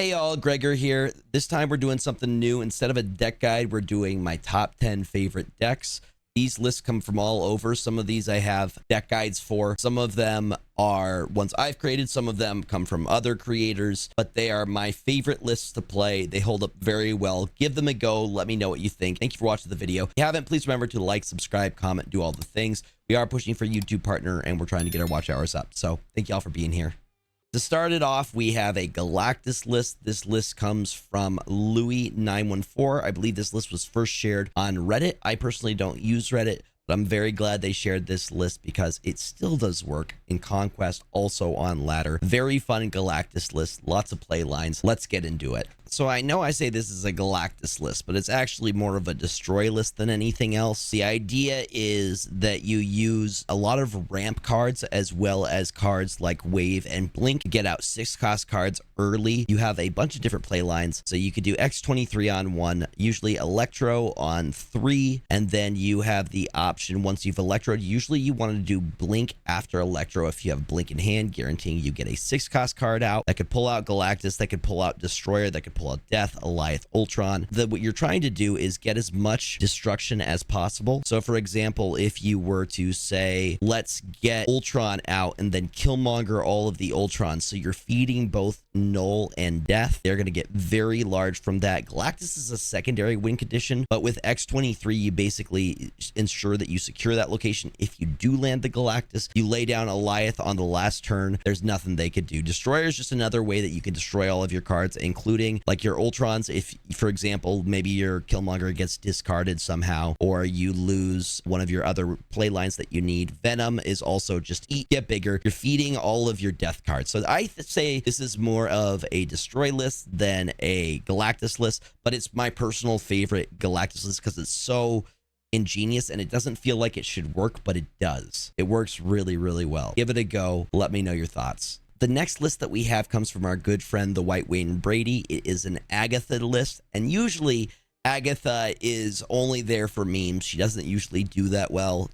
Hey y'all, Gregor here. This time we're doing something new. Instead of a deck guide, we're doing my top 10 favorite decks. These lists come from all over. Some of these I have deck guides for. Some of them are ones I've created. Some of them come from other creators, but they are my favorite lists to play. They hold up very well. Give them a go. Let me know what you think. Thank you for watching the video. If you haven't, please remember to like, subscribe, comment, do all the things. We are pushing for YouTube partner and we're trying to get our watch hours up. So thank y'all for being here. To start it off, we have a Galactus list. This list comes from Louis914. I believe this list was first shared on Reddit. I personally don't use Reddit, but I'm very glad they shared this list because it still does work in Conquest, also on Ladder. Very fun Galactus list, lots of play lines. Let's get into it. So I know I say this is a Galactus list, but it's actually more of a destroy list than anything else. The idea is that you use a lot of ramp cards as well as cards like Wave and Blink to get out 6-cost cards early. You have a bunch of different play lines. So you could do X23 on 1, usually Electro on 3, and then you have the option once you've Electroed, usually you want to do Blink after Electro if you have Blink in hand, guaranteeing you get a 6-cost card out. That could pull out Galactus, that could pull out Destroyer, that could pull out Death, Goliath, Ultron. What you're trying to do is get as much destruction as possible. So for example, if you were to say, let's get Ultron out and then Killmonger all of the Ultrons, so you're feeding both Knull and Death, they're going to get very large from that. Galactus is a secondary win condition, but with X23, you basically ensure that you secure that location. If you do land the Galactus, you lay down Goliath on the last turn. There's nothing they could do. Destroyer is just another way that you can destroy all of your cards, including like your Ultrons. If, for example, maybe your Killmonger gets discarded somehow, or you lose one of your other play lines that you need, Venom is also just eat, get bigger. You're feeding all of your death cards. So I say this is more of a destroy list than a Galactus list, but it's my personal favorite Galactus list because it's so ingenious and it doesn't feel like it should work, but it does. It works really, really well. Give it a go. Let me know your thoughts. The next list that we have comes from our good friend, the White Wayne Brady. It is an Agatha list, and usually Agatha is only there for memes. She doesn't usually do that well.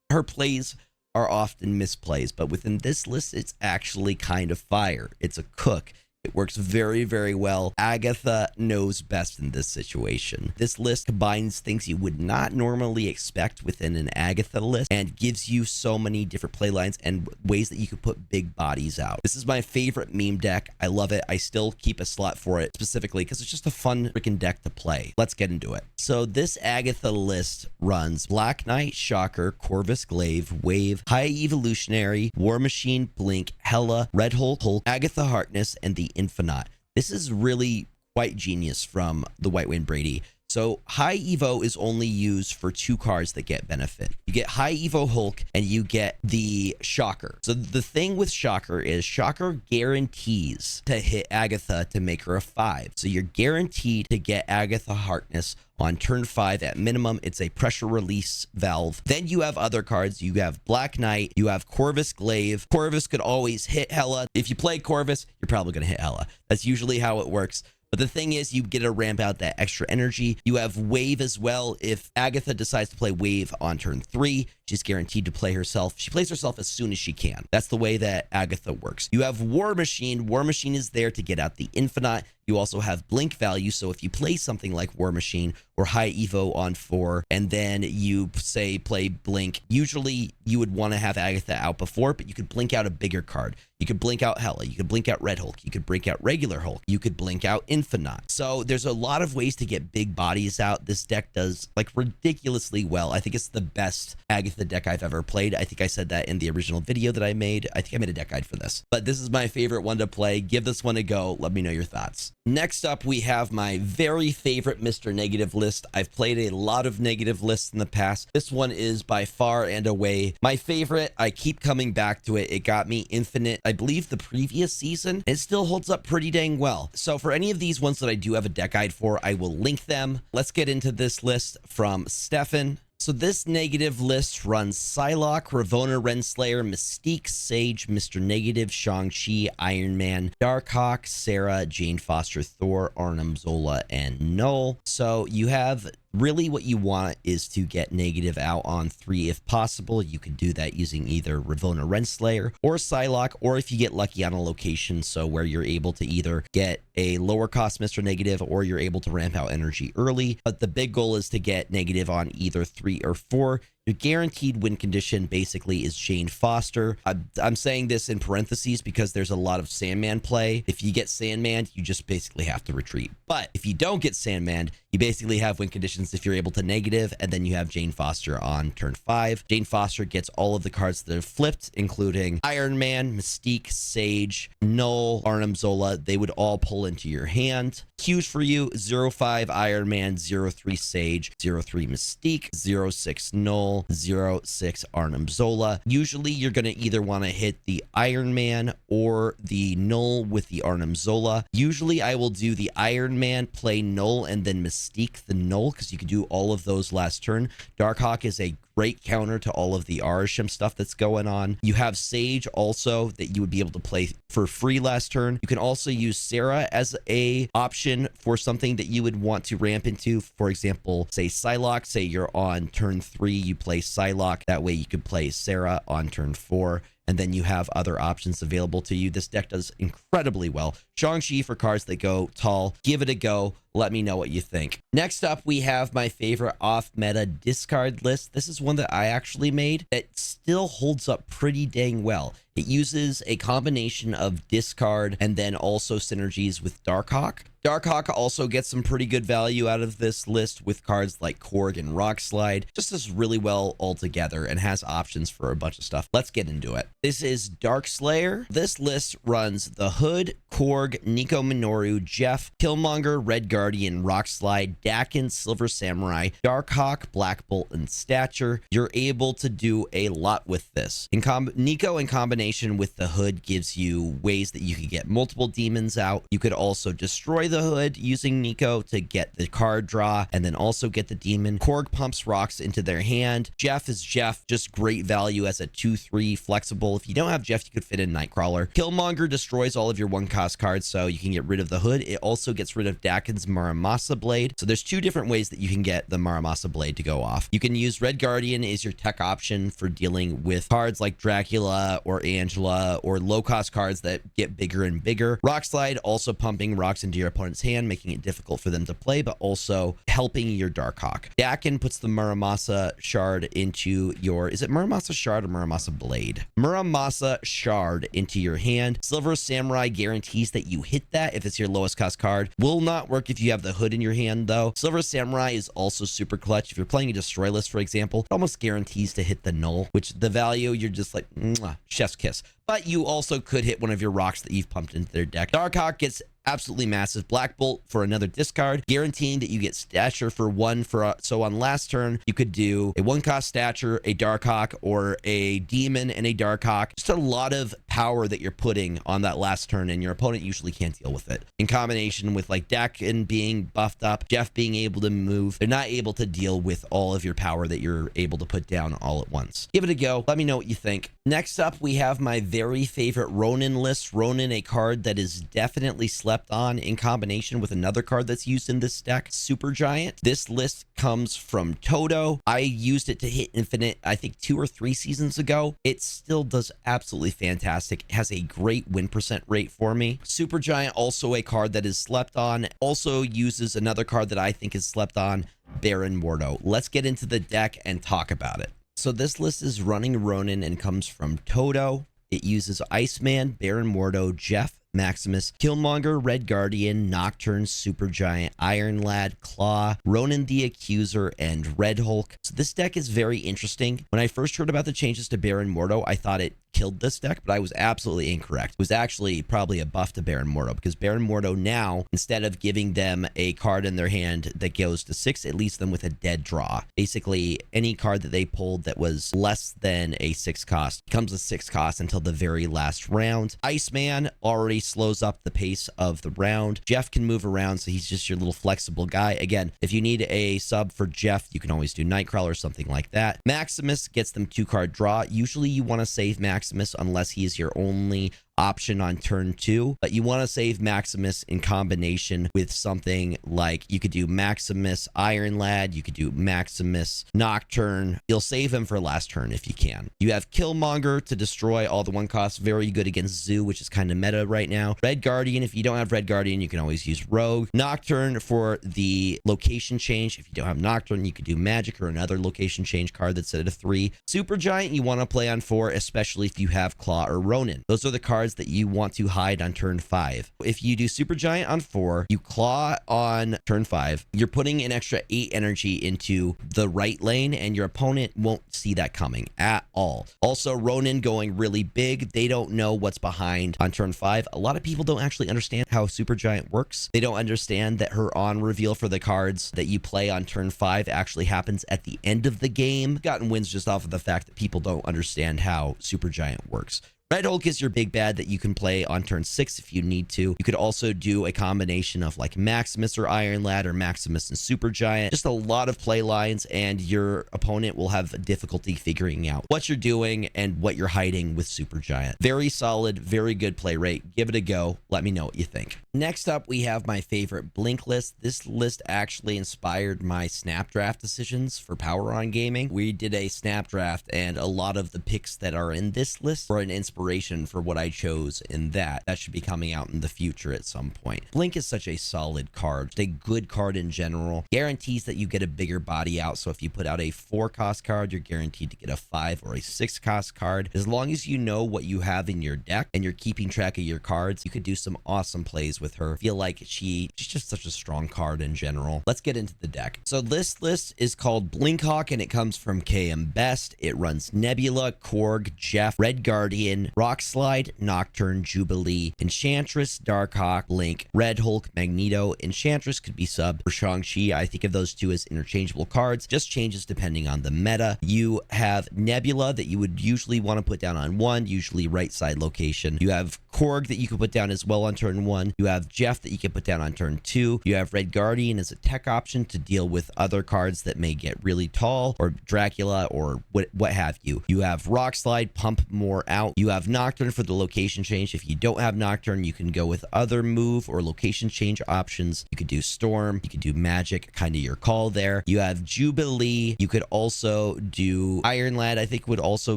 Her plays are often misplays, but within this list, it's actually kind of fire. It's a cook. It works very, very well. Agatha knows best in this situation. This list combines things you would not normally expect within an Agatha list and gives you so many different play lines and ways that you could put big bodies out. This is my favorite meme deck. I love it. I still keep a slot for it specifically because it's just a fun freaking deck to play. Let's get into it. So this Agatha list runs Black Knight, Shocker, Corvus Glaive, Wave, High Evolutionary, War Machine, Blink, Hela, Red Hulk, Agatha Harkness, and the Infinite. This is really quite genius from the White Wayne Brady. So High Evo is only used for 2 cards that get benefit. You get High Evo Hulk and you get the Shocker. So the thing with Shocker is Shocker guarantees to hit Agatha to make her a 5. So you're guaranteed to get Agatha Harkness on turn 5 at minimum. It's a pressure release valve. Then you have other cards. You have Black Knight. You have Corvus Glaive. Corvus could always hit Hela. If you play Corvus, you're probably going to hit Hela. That's usually how it works. But the thing is, you get to ramp out that extra energy. You have Wave as well. If Agatha decides to play Wave on turn 3, she's guaranteed to play herself. She plays herself as soon as she can. That's the way that Agatha works. You have War Machine. War Machine is there to get out the Infinite. You also have Blink value. So if you play something like War Machine or High Evo on 4, and then you say play Blink, usually you would want to have Agatha out before, but you could blink out a bigger card. You could blink out Hela. You could blink out Red Hulk. You could blink out regular Hulk. You could blink out Infinite. So there's a lot of ways to get big bodies out. This deck does like ridiculously well. I think it's the best Agatha deck I've ever played. I think I said that in the original video that I made. I think I made a deck guide for this, but this is my favorite one to play. Give this one a go. Let me know your thoughts. Next up, we have my very favorite Mr. Negative list. I've played a lot of negative lists in the past. This one is by far and away my favorite. I keep coming back to it. It got me Infinite, I believe, the previous season. It still holds up pretty dang well. So for any of these ones that I do have a deck guide for, I will link them. Let's get into this list from Stefan. So this negative list runs Psylocke, Ravonna Renslayer, Mystique, Sage, Mr. Negative, Shang-Chi, Iron Man, Darkhawk, Sarah, Jane Foster, Thor, Arnim Zola, and Knull. So you have Really what you want is to get negative out on 3 if possible. You could do that using either Ravonna Renslayer or Psylocke, or if you get lucky on a location, so where you're able to either get a lower cost Mr. Negative or you're able to ramp out energy early. But the big goal is to get negative on either 3 or 4. Your guaranteed win condition basically is Jane Foster. I'm saying this in parentheses because there's a lot of Sandman play. If you get Sandman, you just basically have to retreat. But if you don't get Sandman, you basically have win conditions if you're able to negative, and then you have Jane Foster on turn 5. Jane Foster gets all of the cards that are flipped, including Iron Man, Mystique, Sage, Knull, Arnim Zola. They would all pull into your hand. Cues for you: 05 Iron Man, 03 Sage, 03 Mystique, 06 Knull, 06 Arnim Zola. Usually you're going to either want to hit the Iron Man or the Knull with the Arnim Zola. Usually I will do the Iron Man, play Knull, and then Mystique the Knull, because you can do all of those last turn. Darkhawk is a great counter to all of the Arisham stuff that's going on. You have Sage also that you would be able to play for free last turn. You can also use Sarah as a option for something that you would want to ramp into. For example, say Psylocke. Say you're on turn 3, you play Psylocke. That way you could play Sarah on turn 4. And then you have other options available to you. This deck does incredibly well. Shang-Chi for cards that go tall. Give it a go. Let me know what you think. Next up, we have my favorite off-meta discard list. This is one that I actually made that still holds up pretty dang well. It uses a combination of discard and then also synergies with Darkhawk. Darkhawk also gets some pretty good value out of this list with cards like Korg and Rockslide. Just does really well altogether and has options for a bunch of stuff. Let's get into it. This is Darkslayer. This list runs the Hood, Korg, Nico Minoru, Jeff, Killmonger, Red Guardian, Rockslide, Dakin, Silver Samurai, Darkhawk, BlackBolt, and Stature. You're able to do a lot with this. Nico in combination with the Hood gives you ways that you could get multiple demons out. You could also destroy the Hood using Nico to get the card draw and then also get the demon. Korg pumps rocks into their hand. Jeff is Jeff, just great value as a 2/3 flexible. If you don't have Jeff, you could fit in Nightcrawler. Killmonger destroys all of your 1-cost cards, so you can get rid of the Hood. It also gets rid of Dakin's Muramasa Blade. So there's 2 different ways that you can get the Muramasa Blade to go off. You can use Red Guardian as your tech option for dealing with cards like Dracula or Angela or low-cost cards that get bigger and bigger. Rockslide also pumping rocks into your opponent's hand, making it difficult for them to play, but also helping your Darkhawk. Dakin puts the Muramasa Shard into your... Is it Muramasa Shard or Muramasa Blade? Muramasa Shard into your hand. Silver Samurai guarantees that you hit that if it's your lowest cost card. Will not work if you have the Hood in your hand, though. Silver Samurai is also super clutch. If you're playing a Destroy list, for example, it almost guarantees to hit the Knull, which the value, you're just like, mwah, chef's kiss. But you also could hit one of your rocks that you've pumped into their deck. Darkhawk gets absolutely massive. BlackBolt for another discard, guaranteeing that you get Stature for 1 for so on last turn you could do a 1-cost Stature, a Darkhawk, or a demon and a Darkhawk. Just a lot of power that you're putting on that last turn, and your opponent usually can't deal with it. In combination with like Dakin being buffed up, Jeff being able to move, they're not able to deal with all of your power that you're able to put down all at once. Give it a go. Let me know what you think. Next up, we have my very favorite Ronan list. Ronan, a card that is definitely slept on in combination with another card that's used in this deck, SuperGiant. This list comes from Toto. I used it to hit Infinite, I think 2 or 3 seasons ago. It still does absolutely fantastic. It has a great win % rate for me. SuperGiant, also a card that is slept on, also uses another card that I think is slept on, Baron Mordo. Let's get into the deck and talk about it. So this list is running Ronan and comes from Toto. It uses Iceman, Baron Mordo, Jeff, Maximus, Killmonger, Red Guardian, Nocturne, Supergiant, Iron Lad, Claw, Ronan the Accuser, and Red Hulk. So this deck is very interesting. When I first heard about the changes to Baron Mordo, I thought it killed this deck, but I was absolutely incorrect. It was actually probably a buff to Baron Mordo, because Baron Mordo now, instead of giving them a card in their hand that goes to 6, it leaves them with a dead draw. Basically, any card that they pulled that was less than a 6 cost becomes a 6 cost until the very last round. Iceman already slows up the pace of the round. Jeff can move around, so he's just your little flexible guy. Again, if you need a sub for Jeff, you can always do Nightcrawler or something like that. Maximus gets them 2-card draw. Usually you want to save Maximus unless he is your only option on turn 2, but you want to save Maximus in combination with something like you could do Maximus Iron Lad, you could do Maximus Nocturne. You'll save him for last turn if you can. You have Killmonger to destroy all the 1 costs, very good against Zoo, which is kind of meta right now. Red Guardian, if you don't have Red Guardian, you can always use Rogue. Nocturne for the location change. If you don't have Nocturne, you could do Magic or another location change card that's set at a 3. Supergiant, you want to play on 4, especially if you have Claw or Ronan. Those are the cards that you want to hide on turn 5. If you do Supergiant on 4, you Claw on turn 5, you're putting an extra 8 energy into the right lane, and your opponent won't see that coming at all. Also, Ronan going really big. They don't know what's behind on turn 5. A lot of people don't actually understand how Supergiant works. They don't understand that her on reveal for the cards that you play on turn 5 actually happens at the end of the game. Gotten wins just off of the fact that people don't understand how Supergiant works. Red Hulk is your big bad that you can play on turn 6 if you need to. You could also do a combination of like Maximus or Iron Lad or Maximus and Supergiant. Just a lot of play lines, and your opponent will have difficulty figuring out what you're doing and what you're hiding with Supergiant. Very solid, very good play rate. Give it a go. Let me know what you think. Next up, we have my favorite Blink list. This list actually inspired my snap draft decisions for Power On Gaming. We did a snap draft, and a lot of the picks that are in this list were an inspiration for what I chose in that. That should be coming out in the future at some point. Blink is such a solid card. It's a good card in general. Guarantees that you get a bigger body out. So if you put out a 4-cost card, you're guaranteed to get a 5 or a 6-cost card. As long as you know what you have in your deck and you're keeping track of your cards, you could do some awesome plays with her. I feel like she's just such a strong card in general. Let's get into the deck. So this list is called Blinkhawk, and it comes from KM Best. It runs Nebula, Korg, Jeff, Red Guardian, Rockslide, Nocturne, Jubilee, Enchantress, Darkhawk, Blink, Red Hulk, Magneto. Enchantress could be sub for Shang-Chi. I think of those two as interchangeable cards, just changes depending on the meta. You have Nebula that you would usually want to put down on 1, usually right side location. You have Korg that you could put down as well on turn 1. You have Jeff that you can put down on turn 2. You have Red Guardian as a tech option to deal with other cards that may get really tall, or Dracula, or what have you. You have Rockslide, pump more out. You have Nocturne for the location change. If you don't have Nocturne, you can go with other move or location change options. You could do Storm, you could do Magic, kind of your call there. You have Jubilee. You could also do Iron Lad, I think would also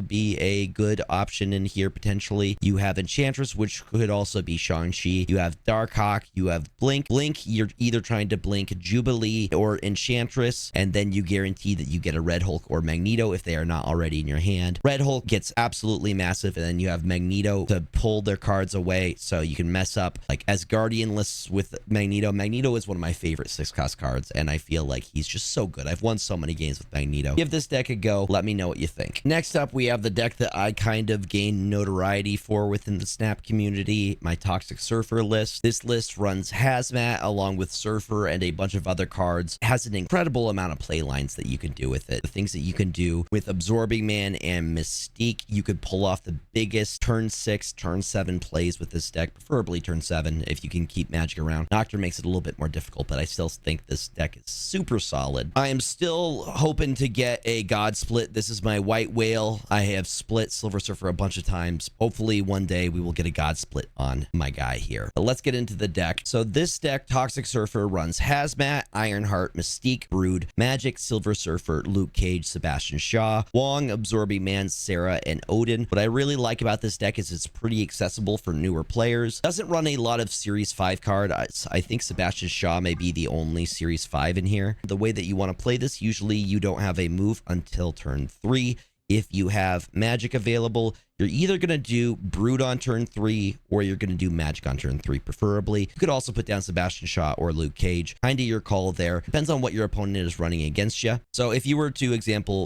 be a good option in here potentially. You have Enchantress, which could also be Shang-Chi. You have Darkhawk. You have Blink. Blink, you're either trying to blink Jubilee or Enchantress, and then you guarantee that you get a Red Hulk or Magneto if they are not already in your hand. Red Hulk gets absolutely massive, and then you have Magneto to pull their cards away, so you can mess up like as Guardian lists with Magneto. Magneto is one of my favorite 6-cost cards, and I feel like he's just so good. I've won so many games with Magneto. Give this deck a go. Let me know what you think. Next up, we have the deck that I kind of gained notoriety for within the Snap community, my Toxic Surfer list. This list runs Hazmat along with Surfer and a bunch of other cards. It has an incredible amount of play lines that you can do with it. The things that you can do with Absorbing Man and Mystique, you could pull off the biggest turn 6, turn 7 plays with this deck, preferably turn 7 if you can keep Magic around. Nocturne makes it a little bit more difficult, but I still think this deck is super solid. I am still hoping to get a God Split. This is my White Whale. I have split Silver Surfer a bunch of times. Hopefully one day we will get a God Split on my guy here. But let's get into the deck. So this deck, Toxic Surfer, runs Hazmat, Ironheart, Mystique, Brood, Magic, Silver Surfer, Luke Cage, Sebastian Shaw, Wong, Absorbing Man, Sarah, and Odin. What I really like about this deck is it's pretty accessible for newer players. Doesn't run a lot of Series 5 card. I think Sebastian Shaw may be the only Series 5 in here. The way that you want to play this, usually you don't have a move until turn 3. If you have Magic available, you're either going to do Brood on turn 3 or you're going to do Magic on turn 3, preferably. You could also put down Sebastian Shaw or Luke Cage. Kind of your call there. Depends on what your opponent is running against you. So if you were to,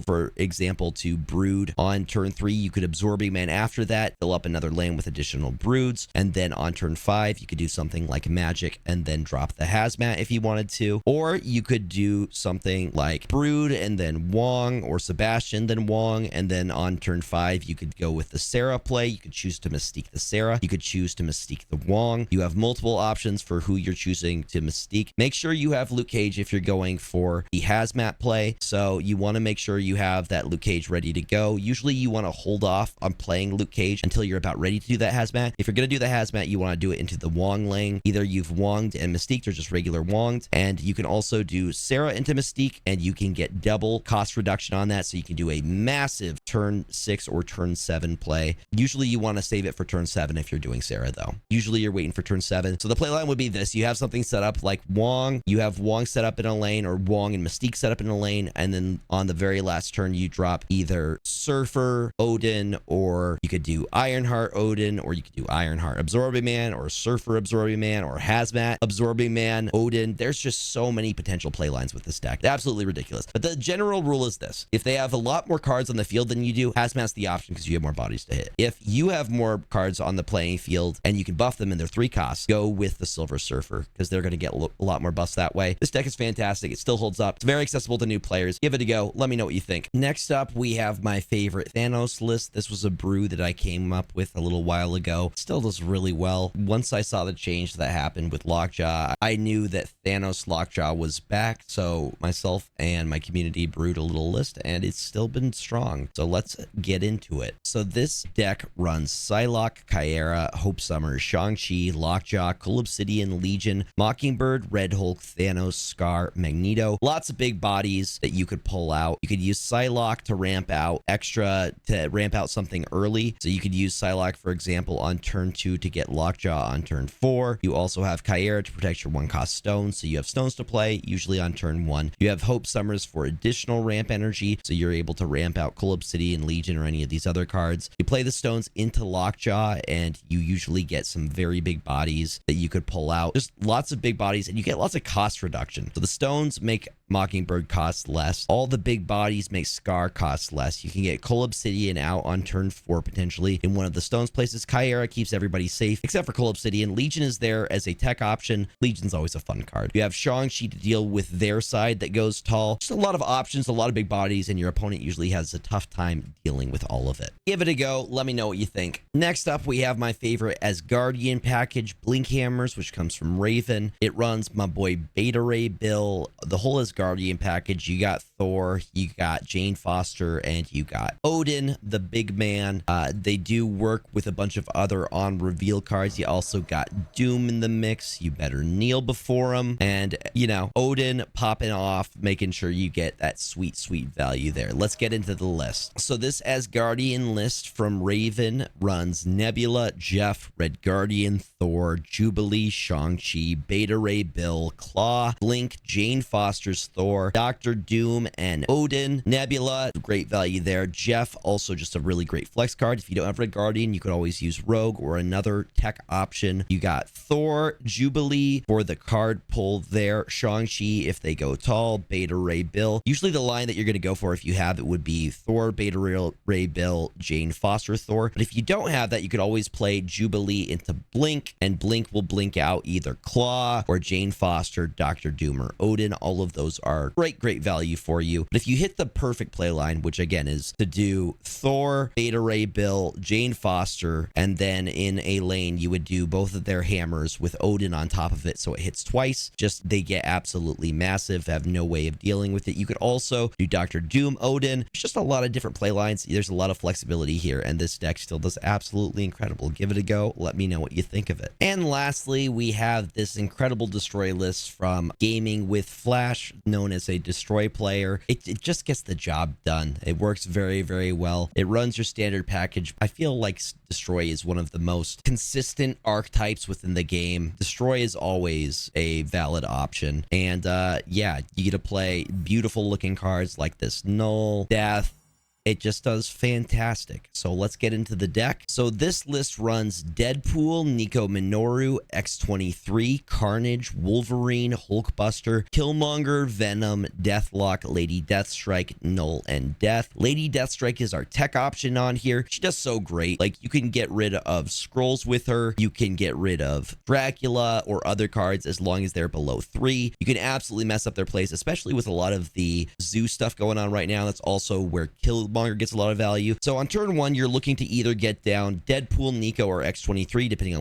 for example, to Brood on turn 3, you could Absorbing Man after that, fill up another lane with additional Broods, and then on turn 5, you could do something like Magic and then drop the Hazmat if you wanted to. Or you could do something like Brood and then Wong, or Sebastian, then Wong, and then on turn 5, you could go with the Sarah play. You could choose to Mystique the Sarah. You could choose to Mystique the Wong. You have multiple options for who you're choosing to Mystique. Make sure you have Luke Cage if you're going for the Hazmat play. So you want to make sure you have that Luke Cage ready to go. Usually you want to hold off on playing Luke Cage until you're about ready to do that Hazmat. If you're going to do the Hazmat, you want to do it into the Wong lane. Either you've Wonged and Mystiqued or just regular Wonged. And you can also do Sarah into Mystique, and you can get double cost reduction on that. So you can do a massive turn 6 or turn 7 play. Usually you want to save it for turn 7 if you're doing Sarah, though. Usually you're waiting for turn 7. So the playline would be this. You have something set up like Wong. You have Wong set up in a lane, or Wong and Mystique set up in a lane. And then on the very last turn, you drop either Surfer, Odin, or you could do Ironheart Odin, or you could do Ironheart Absorbing Man, or Surfer Absorbing Man, or Hazmat Absorbing Man, Odin. There's just so many potential playlines with this deck. Absolutely ridiculous. But the general rule is this. If they have a lot more cards on the field than you do, Hazmat's the option because you have more bodies to hit. If you have more cards on the playing field and you can buff them in their 3 costs, go with the Silver Surfer because they're going to get a lot more buffs that way. This deck is fantastic. It still holds up. It's very accessible to new players. Give it a go. Let me know what you think. Next up, we have my favorite Thanos list. This was a brew that I came up with a little while ago. It still does really well. Once I saw the change that happened with Lockjaw, I knew that Thanos Lockjaw was back. So myself and my community brewed a little list and it's still been strong. So let's get into it. So this deck runs Psylocke, Kyera, Hope Summer, Shang-Chi, Lockjaw, Cool Obsidian, Legion, Mockingbird, Red Hulk, Thanos, Scar, Magneto. Lots of big bodies that you could pull out. You could use Psylocke to ramp out something early. So you could use Psylocke, for example, on turn 2 to get Lockjaw on turn 4. You also have Kyera to protect your 1-cost stones. So you have stones to play, usually on turn 1. You have Hope Summers for additional ramp energy. So you're able to ramp out Cool Obsidian, Legion, or any of these other cards. You play the stones into Lockjaw and you usually get some very big bodies that you could pull out. Just lots of big bodies and you get lots of cost reduction. So the stones make Mockingbird cost less. All the big bodies make Scar cost less. You can get Coal Obsidian out on turn 4 potentially in one of the stones places. Kyera keeps everybody safe except for Coal Obsidian. Legion is there as a tech option. Legion's always a fun card. You have Shang-Chi to deal with their side that goes tall. Just a lot of options, a lot of big bodies, and your opponent usually has a tough time dealing with all of it. Give it a go. Let me know what you think. Next up, we have my favorite Asgardian package, Blink Hammers, which comes from Raven. It runs my boy Beta Ray Bill, the whole Asgardian package. You got Thor, you got Jane Foster, and you got Odin, the big man. They do work with a bunch of other on reveal cards. You also got Doom in the mix. You better kneel before him. And, you know, Odin popping off, making sure you get that sweet, sweet value there. Let's get into the list. So this Asgardian list from Raven runs Nebula, Jeff, Red Guardian, Thor, Jubilee, Shang-Chi, Beta Ray Bill, Claw, Blink, Jane Foster's Thor, Dr. Doom, and Odin. Nebula, great value there. Jeff, also just a really great flex card. If you don't have Red Guardian, you could always use Rogue or another tech option. You got Thor, Jubilee for the card pull there. Shang-Chi if they go tall, Beta Ray Bill. Usually the line that you're going to go for if you have it would be Thor, Beta Ray Bill, Jane Foster, Thor. But if you don't have that, you could always play Jubilee into Blink, and Blink will blink out either Claw or Jane Foster, Dr. Doom, or Odin. All of those are great, great value for you. But if you hit the perfect play line, which again is to do Thor, Beta Ray Bill, Jane Foster, and then in a lane, you would do both of their hammers with Odin on top of it. So it hits twice. Just they get absolutely massive, have no way of dealing with it. You could also do Dr. Doom, Odin. There's just a lot of different play lines. There's a lot of flexibility here, and this deck still does absolutely incredible. Give it a go. Let me know what you think of it. And lastly, we have this incredible destroy list from Gaming with Flash, known as a destroy player. It just gets the job done. It works very, very well. It runs your standard package. I feel like destroy is one of the most consistent archetypes within the game. Destroy is always a valid option. And yeah, you get to play beautiful looking cards like this Knull, Death. It just does fantastic. So let's get into the deck. So this list runs Deadpool, Nico Minoru, X-23, Carnage, Wolverine, Hulkbuster, Killmonger, Venom, Deathlock, Lady Deathstrike, Knull, and Death. Lady Deathstrike is our tech option on here. She does so great. Like, you can get rid of scrolls with her. You can get rid of Dracula or other cards as long as they're below 3. You can absolutely mess up their plays, especially with a lot of the zoo stuff going on right now. That's also where Killmonger Killmonger gets a lot of value. So on turn 1, you're looking to either get down Deadpool, Nico, or X-23, depending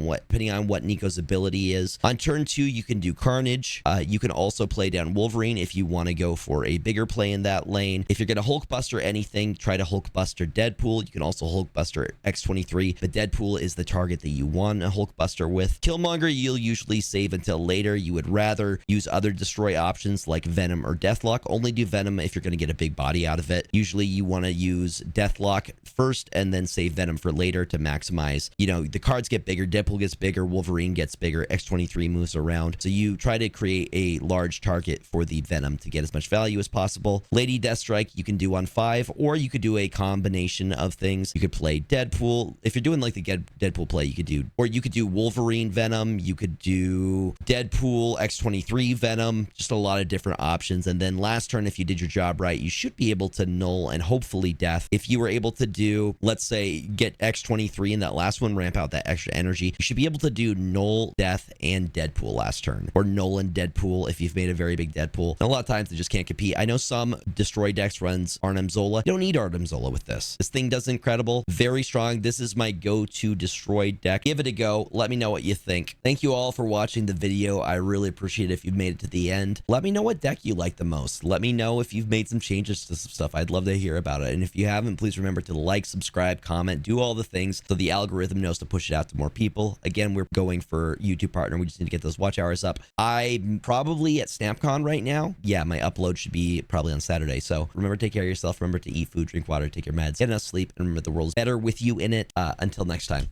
on what Nico's ability is. On turn 2, you can do Carnage. You can also play down Wolverine if you want to go for a bigger play in that lane. If you're going to Hulkbuster anything, try to Hulkbuster Deadpool. You can also Hulkbuster X-23, but Deadpool is the target that you want a Hulkbuster with. Killmonger, you'll usually save until later. You would rather use other destroy options like Venom or Deathlock. Only do Venom if you're going to get a big body out of it. Usually you want to use Deathlock first and then save Venom for later to maximize, you know, the cards get bigger, Deadpool gets bigger, Wolverine gets bigger, X-23 moves around. So you try to create a large target for the Venom to get as much value as possible. Lady Deathstrike you can do on 5, or you could do a combination of things. You could play Deadpool. If you're doing like the Deadpool play, you could do Wolverine Venom, you could do Deadpool X-23 Venom, just a lot of different options. And then last turn, if you did your job right, you should be able to Knull and hopefully Death. If you were able to do, let's say, get X-23 in that last one, ramp out that extra energy, you should be able to do Knull, Death, and Deadpool last turn. Or Knull and Deadpool if you've made a very big Deadpool. And a lot of times they just can't compete. I know some Destroy decks runs Arnim Zola. You don't need Arnim Zola with this. This thing does incredible. Very strong. This is my go-to Destroy deck. Give it a go. Let me know what you think. Thank you all for watching the video. I really appreciate it if you've made it to the end. Let me know what deck you like the most. Let me know if you've made some changes to some stuff. I'd love to hear about it. And if you haven't, please remember to like, subscribe, comment, do all the things so the algorithm knows to push it out to more people. Again, we're going for YouTube partner. We just need to get those watch hours up. I'm probably at SnapCon right now. Yeah, my upload should be probably on Saturday. So remember to take care of yourself. Remember to eat food, drink water, take your meds, get enough sleep, and remember the world's better with you in it. Until next time.